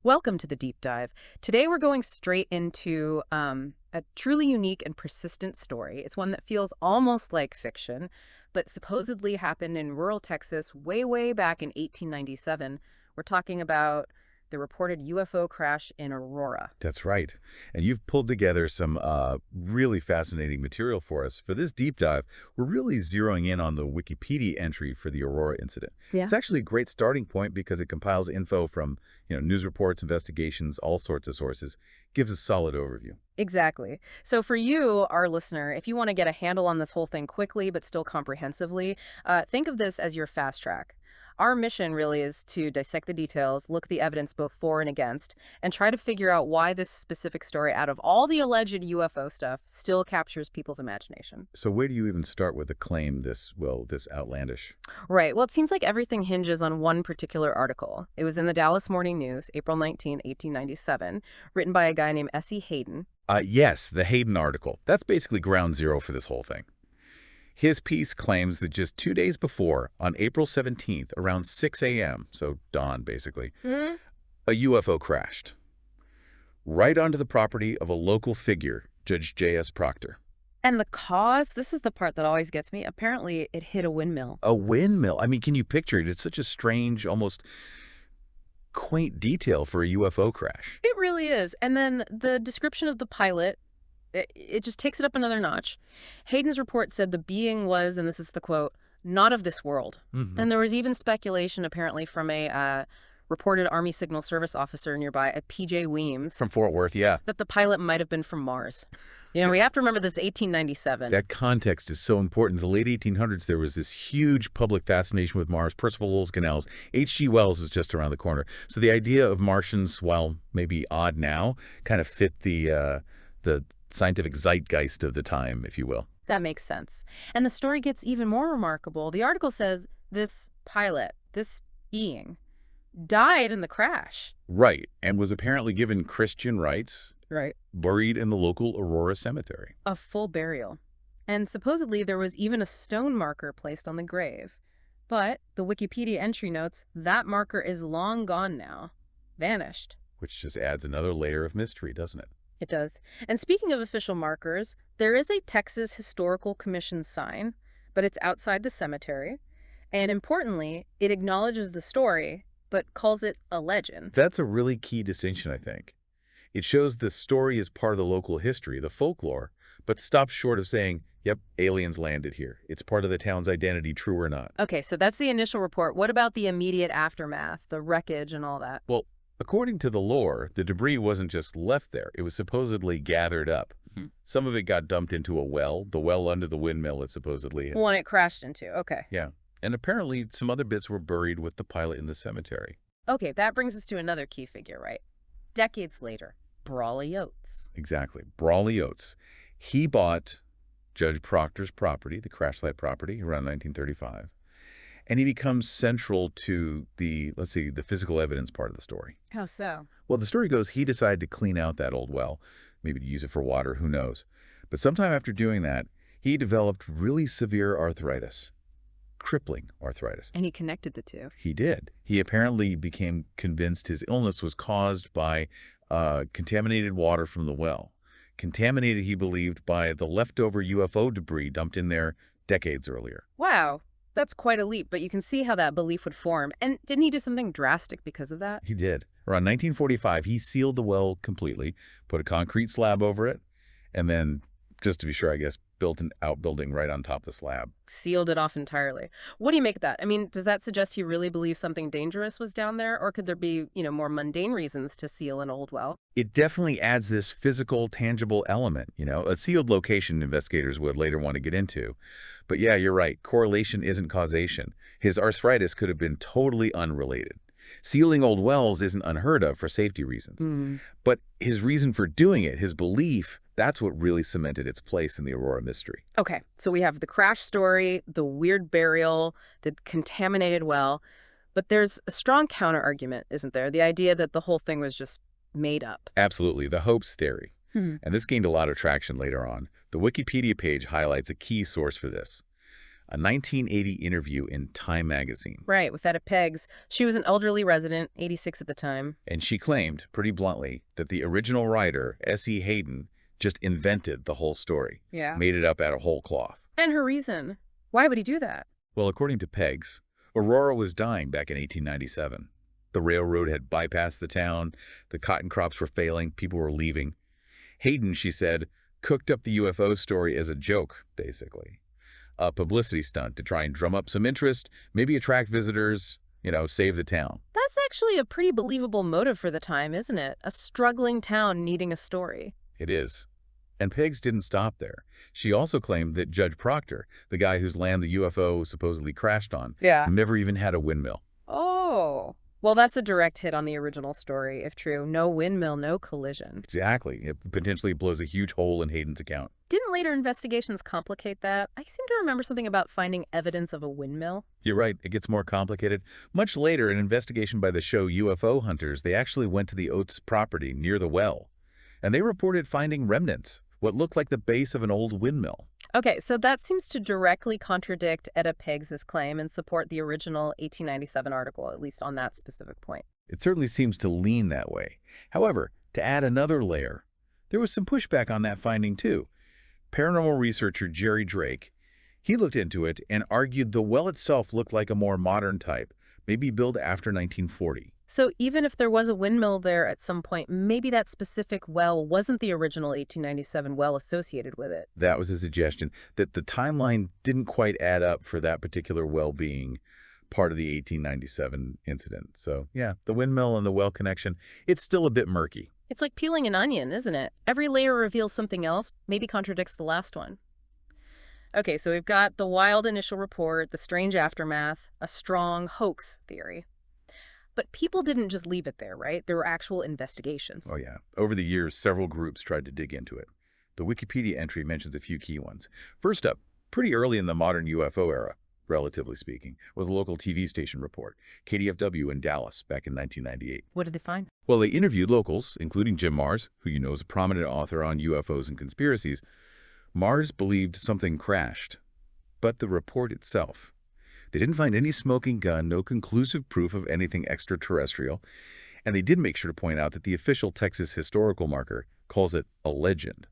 Welcome to the deep dive. Today we're going straight into a truly unique and persistent story. It's one that feels almost like fiction, but supposedly happened in rural Texas way, way back in 1897. We're talking about the reported UFO crash in Aurora. That's right. And you've pulled together some really fascinating material for us. For this deep dive, we're really zeroing in on the Wikipedia entry for the Aurora incident. Yeah. It's actually a great starting point because it compiles info from, news reports, investigations, all sorts of sources, gives a solid overview. Exactly. So for you, our listener, if you want to get a handle on this whole thing quickly but still comprehensively, think of this as your fast track. Our mission really is to dissect the details, look at the evidence both for and against, and try to figure out why this specific story, out of all the alleged UFO stuff, still captures people's imagination. So where do you even start with a claim this outlandish? Right. Well, it seems like everything hinges on one particular article. It was in the Dallas Morning News, April 19, 1897, written by a guy named S.E. Hayden. Yes, the Hayden article. That's basically ground zero for this whole thing. His piece claims that just 2 days before, on April 17th, around 6 a.m., so dawn basically, a UFO crashed right onto the property of a local figure, Judge J.S. Proctor. And the cause, this is the part that always gets me. Apparently, it hit a windmill. A windmill. I mean, can you picture it? It's such a strange, almost quaint detail for a UFO crash. It really is. And then the description of the pilot, it just takes it up another notch. Hayden's report said the being was, and this is the quote, not of this world. And there was even speculation, apparently, from a reported Army Signal Service officer nearby, a P.J. Weems, From Fort Worth, yeah. that the pilot might have been from Mars. We have to remember this is 1897. That context is so important. In the late 1800s, there was this huge public fascination with Mars. Percival Lowell's canals. H.G. Wells is just around the corner. So the idea of Martians, while maybe odd now, kind of fit the scientific zeitgeist of the time, if you will. That makes sense. And the story gets even more remarkable. The article says this pilot, this being, died in the crash. Right, and was apparently given Christian rites, Right. buried in the local Aurora cemetery. A full burial. And supposedly there was even a stone marker placed on the grave. But the Wikipedia entry notes that marker is long gone now. Vanished. Which just adds another layer of mystery, doesn't it? It does. And speaking of official markers, there is a Texas Historical Commission sign, but it's outside the cemetery. And importantly, it acknowledges the story, but calls it a legend. That's a really key distinction, I think. It shows the story is part of the local history, the folklore, but stops short of saying, yep, aliens landed here. It's part of the town's identity, true or not. Okay, so that's the initial report. What about the immediate aftermath, the wreckage and all that? Well, according to the lore, the debris wasn't just left there. It was supposedly gathered up. Some of it got dumped into a well, the well under the windmill it supposedly. One it crashed into. Okay. Yeah. And apparently some other bits were buried with the pilot in the cemetery. Okay, that brings us to another key figure, right? Decades later, Brawley Oates. Exactly. Brawley Oates. He bought Judge Proctor's property, the crash site property, around 1935. And he becomes central to the physical evidence part of the story. How so? Well, the story goes he decided to clean out that old well, maybe to use it for water, who knows. But sometime after doing that, he developed really severe arthritis, crippling arthritis. And he connected the two. He did. He apparently became convinced his illness was caused by contaminated water from the well. Contaminated, he believed, by the leftover UFO debris dumped in there decades earlier. Wow, that's quite a leap, but you can see how that belief would form. And didn't he do something drastic because of that? He did. Around 1945, he sealed the well completely, put a concrete slab over it, and then, just to be sure, I guess, built an outbuilding right on top of the slab. Sealed it off entirely. What do you make of that? I mean, does that suggest he really believes something dangerous was down there? Or could there be, more mundane reasons to seal an old well? It definitely adds this physical, tangible element, a sealed location investigators would later want to get into. But yeah, you're right. Correlation isn't causation. His arthritis could have been totally unrelated. Sealing old wells isn't unheard of for safety reasons. But his reason for doing it, his belief, that's what really cemented its place in the Aurora mystery. Okay, so we have the crash story, the weird burial, the contaminated well, but there's a strong counter-argument, isn't there? The idea that the whole thing was just made up. Absolutely, the hoax theory. And this gained a lot of traction later on. The Wikipedia page highlights a key source for this. A 1980 interview in Time magazine. Right, with Etta Peggs. She was an elderly resident, 86 at the time. And she claimed, pretty bluntly, that the original writer, S.E. Hayden, just invented the whole story, Yeah. made it up out of whole cloth. And her reason. Why would he do that? Well, according to Peggs, Aurora was dying back in 1897. The railroad had bypassed the town, the cotton crops were failing, people were leaving. Hayden, she said, cooked up the UFO story as a joke, basically. A publicity stunt to try and drum up some interest, maybe attract visitors, save the town. That's actually a pretty believable motive for the time, isn't it? A struggling town needing a story. It is. And Peggs didn't stop there. She also claimed that Judge Proctor, the guy whose land the UFO supposedly crashed on, Yeah. never even had a windmill. Oh. Well, that's a direct hit on the original story, if true. No windmill, no collision. Exactly. It potentially blows a huge hole in Hayden's account. Didn't later investigations complicate that? I seem to remember something about finding evidence of a windmill. You're right. It gets more complicated. Much later, an investigation by the show UFO Hunters, they actually went to the Oates property near the well, and they reported finding remnants, what looked like the base of an old windmill. Okay, so that seems to directly contradict Etta Peggs' claim and support the original 1897 article, at least on that specific point. It certainly seems to lean that way. However, to add another layer, there was some pushback on that finding too. Paranormal researcher Jerry Drake, he looked into it and argued the well itself looked like a more modern type, maybe built after 1940. So even if there was a windmill there at some point, maybe that specific well wasn't the original 1897 well associated with it. That was a suggestion, that the timeline didn't quite add up for that particular well being part of the 1897 incident. So yeah, the windmill and the well connection, it's still a bit murky. It's like peeling an onion, isn't it? Every layer reveals something else, maybe contradicts the last one. Okay, so we've got the wild initial report, the strange aftermath, a strong hoax theory. But people didn't just leave it there, right? There were actual investigations. Oh yeah. Over the years, several groups tried to dig into it. The Wikipedia entry mentions a few key ones. First up, pretty early in the modern UFO era, relatively speaking, was a local TV station report, KDFW in Dallas, back in 1998. What did they find? Well, they interviewed locals, including Jim Mars, who is a prominent author on UFOs and conspiracies. Mars believed something crashed, but the report itself, they didn't find any smoking gun, no conclusive proof of anything extraterrestrial, and they did make sure to point out that the official Texas historical marker calls it a legend.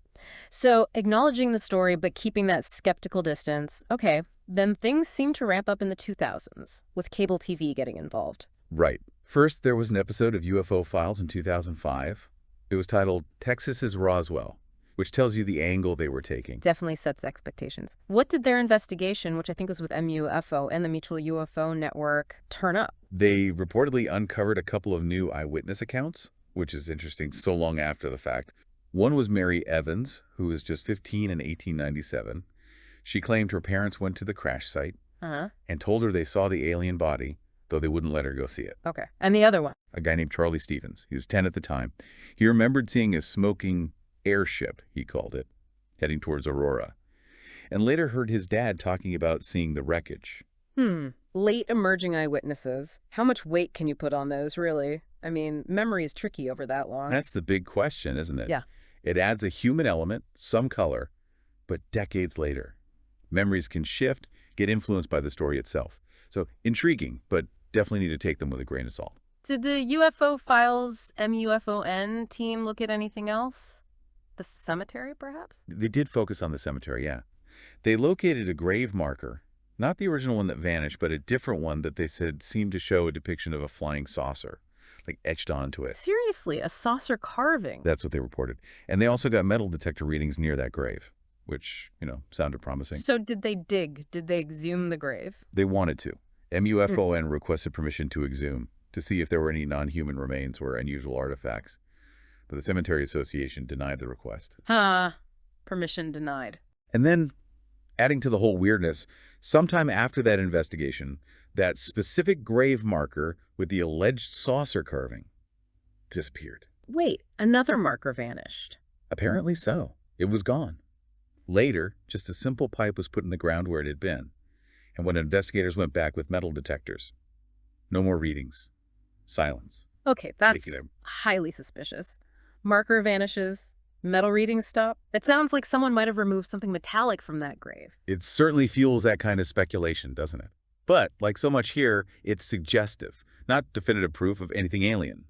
So acknowledging the story but keeping that skeptical distance, okay, then things seem to ramp up in the 2000s, with cable TV getting involved. Right. First, there was an episode of UFO Files in 2005. It was titled Texas's Roswell, which tells you the angle they were taking. Definitely sets expectations. What did their investigation, which I think was with MUFO and the Mutual UFO Network, turn up? They reportedly uncovered a couple of new eyewitness accounts, which is interesting so long after the fact. One was Mary Evans, who was just 15 in 1897. She claimed her parents went to the crash site and told her they saw the alien body, though they wouldn't let her go see it. Okay. And the other one? A guy named Charlie Stevens. He was 10 at the time. He remembered seeing a smoking airship, he called it, heading towards Aurora, and later heard his dad talking about seeing the wreckage. Late emerging eyewitnesses. How much weight can you put on those, really? I mean, memory is tricky over that long. That's the big question, isn't it? Yeah. It adds a human element, some color, but decades later, memories can shift, get influenced by the story itself. So intriguing, but definitely need to take them with a grain of salt. Did the UFO Files MUFON team look at anything else? The cemetery, perhaps? They did focus on the cemetery, yeah. They located a grave marker, not the original one that vanished, but a different one that they said seemed to show a depiction of a flying saucer, like etched onto it. Seriously, a saucer carving? That's what they reported. And they also got metal detector readings near that grave, which, sounded promising. So did they dig? Did they exhume the grave? They wanted to. MUFON requested permission to exhume, to see if there were any non-human remains or unusual artifacts. But the Cemetery Association denied the request. Permission denied. And then, adding to the whole weirdness, sometime after that investigation, that specific grave marker with the alleged saucer carving disappeared. Wait, another marker vanished. Apparently so. It was gone. Later, just a simple pipe was put in the ground where it had been. And when investigators went back with metal detectors, no more readings. Silence. Okay, that's highly suspicious. Marker vanishes, Metal readings stop? It sounds like someone might have removed something metallic from that grave. It certainly fuels that kind of speculation, doesn't it? But, like so much here, it's suggestive, not definitive proof of anything alien.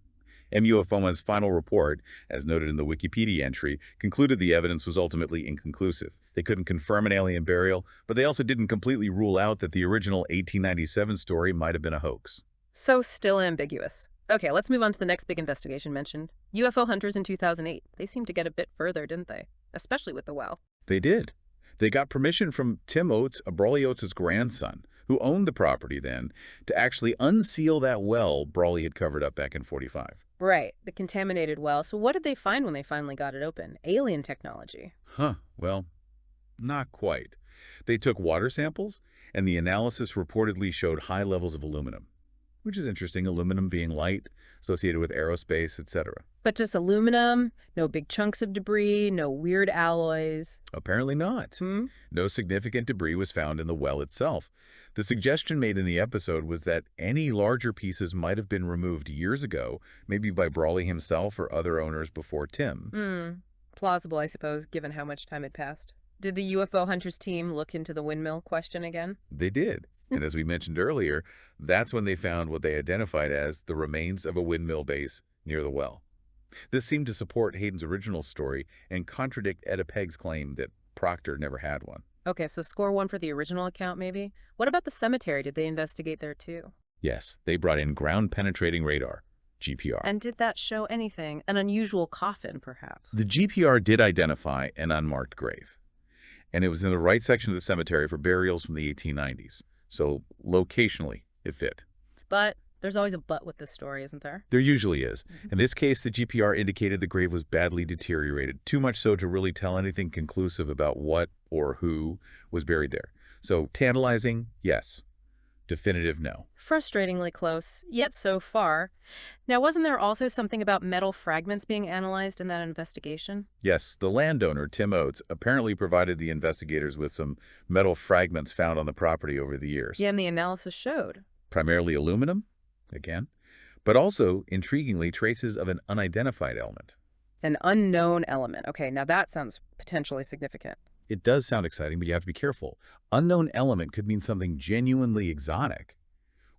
MUFOMA's final report, as noted in the Wikipedia entry, concluded the evidence was ultimately inconclusive. They couldn't confirm an alien burial, but they also didn't completely rule out that the original 1897 story might have been a hoax. So still ambiguous. Okay, let's move on to the next big investigation mentioned. UFO hunters in 2008. They seemed to get a bit further, didn't they? Especially with the well. They did. They got permission from Tim Oates, Brawley Oates' grandson, who owned the property then, to actually unseal that well Brawley had covered up back in '45. Right, the contaminated well. So what did they find when they finally got it open? Alien technology. Well, not quite. They took water samples, and the analysis reportedly showed high levels of aluminum, which is interesting, aluminum being light, associated with aerospace, etc. But just aluminum, no big chunks of debris, no weird alloys. Apparently not. Hmm? No significant debris was found in the well itself. The suggestion made in the episode was that any larger pieces might have been removed years ago, maybe by Brawley himself or other owners before Tim. Plausible, I suppose, given how much time had passed. Did the UFO hunters team look into the windmill question again? They did. And as we mentioned earlier, that's when they found what they identified as the remains of a windmill base near the well. This seemed to support Hayden's original story and contradict Etta Pegg's claim that Proctor never had one. Okay, so score one for the original account, maybe? What about the cemetery? Did they investigate there, too? Yes, they brought in ground-penetrating radar, GPR. And did that show anything? An unusual coffin, perhaps? The GPR did identify an unmarked grave, and it was in the right section of the cemetery for burials from the 1890s. So locationally, it fit. But there's always a but with this story, isn't there? There usually is. In this case, the GPR indicated the grave was badly deteriorated, too much so to really tell anything conclusive about what or who was buried there. So tantalizing, yes. Definitive, no. Frustratingly close, yet so far. Now, wasn't there also something about metal fragments being analyzed in that investigation? Yes, the landowner, Tim Oates, apparently provided the investigators with some metal fragments found on the property over the years. Yeah, and the analysis showed. Primarily aluminum, again, but also, intriguingly, traces of an unidentified element. An unknown element. Okay, now that sounds potentially significant. It does sound exciting, but you have to be careful. Unknown element could mean something genuinely exotic,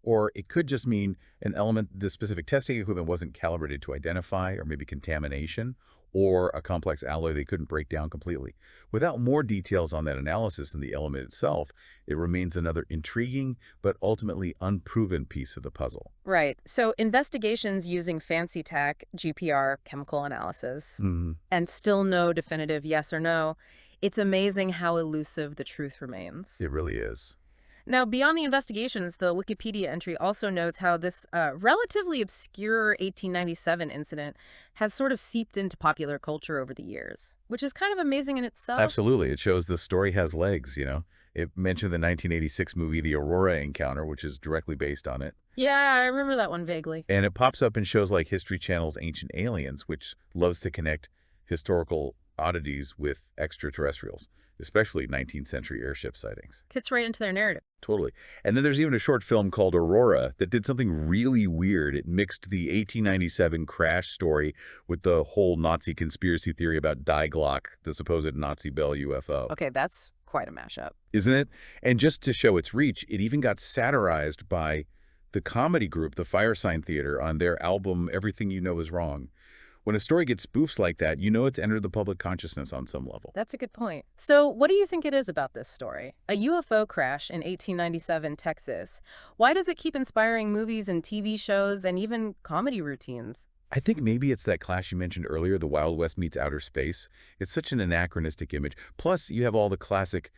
or it could just mean an element the specific testing equipment wasn't calibrated to identify, or maybe contamination, or a complex alloy they couldn't break down completely. Without more details on that analysis and the element itself, it remains another intriguing but ultimately unproven piece of the puzzle. Right. So investigations using fancy tech, GPR, chemical analysis, and still no definitive yes or no. It's amazing how elusive the truth remains. It really is. Now, beyond the investigations, the Wikipedia entry also notes how this relatively obscure 1897 incident has sort of seeped into popular culture over the years, which is kind of amazing in itself. Absolutely. It shows the story has legs, you know. It mentioned the 1986 movie The Aurora Encounter, which is directly based on it. Yeah, I remember that one vaguely. And it pops up in shows like History Channel's Ancient Aliens, which loves to connect historical oddities with extraterrestrials, especially 19th century airship sightings. Fits right into their narrative. Totally. And then there's even a short film called Aurora that did something really weird. It mixed the 1897 crash story with the whole Nazi conspiracy theory about Die Glocke, the supposed Nazi Bell UFO. Okay, that's quite a mashup. Isn't it? And just to show its reach, it even got satirized by the comedy group, the Firesign Theater, on their album Everything You Know Is Wrong. When a story gets spoofs like that, you know it's entered the public consciousness on some level. That's a good point. So what do you think it is about this story? A UFO crash in 1897 Texas. Why does it keep inspiring movies and TV shows and even comedy routines? I think maybe it's that clash you mentioned earlier, the Wild West meets outer space. It's such an anachronistic image. Plus, you have all the classic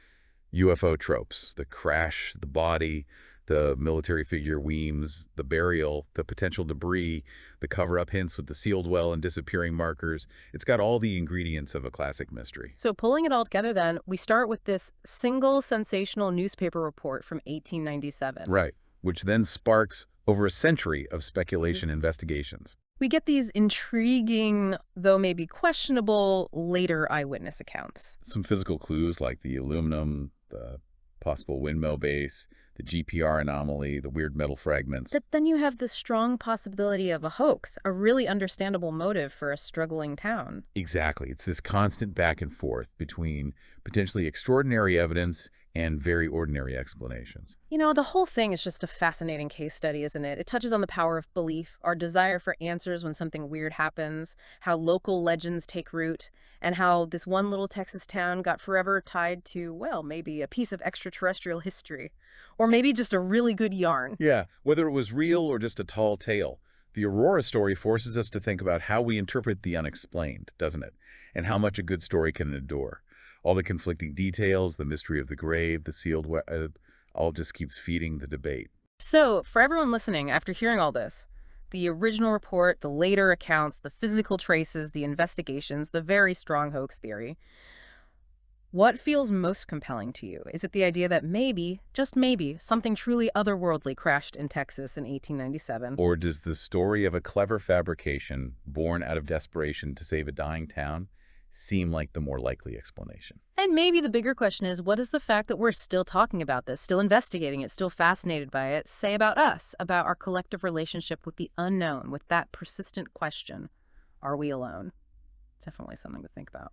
UFO tropes, the crash, the body, the military figure Weems, the burial, the potential debris, the cover-up hints with the sealed well and disappearing markers. It's got all the ingredients of a classic mystery. So pulling it all together then, we start with this single sensational newspaper report from 1897. Right, which then sparks over a century of speculation investigations. We get these intriguing, though maybe questionable, later eyewitness accounts. Some physical clues like the aluminum, the possible windmill base, the GPR anomaly, the weird metal fragments. But then you have the strong possibility of a hoax, a really understandable motive for a struggling town. Exactly. It's this constant back and forth between potentially extraordinary evidence and very ordinary explanations. You know, the whole thing is just a fascinating case study, isn't it? It touches on the power of belief, our desire for answers when something weird happens, how local legends take root, and how this one little Texas town got forever tied to, well, maybe a piece of extraterrestrial history, or maybe just a really good yarn. Yeah, whether it was real or just a tall tale, the Aurora story forces us to think about how we interpret the unexplained, doesn't it? And how much a good story can endure. All the conflicting details, the mystery of the grave, the sealed web, all just keeps feeding the debate. So, for everyone listening, after hearing all this, the original report, the later accounts, the physical traces, the investigations, the very strong hoax theory, what feels most compelling to you? Is it the idea that maybe, just maybe, something truly otherworldly crashed in Texas in 1897? Or does the story of a clever fabrication born out of desperation to save a dying town seem like the more likely explanation? And maybe the bigger question is, what does the fact that we're still talking about this, still investigating it, still fascinated by it, say about us, about our collective relationship with the unknown, with that persistent question, are we alone? It's definitely something to think about.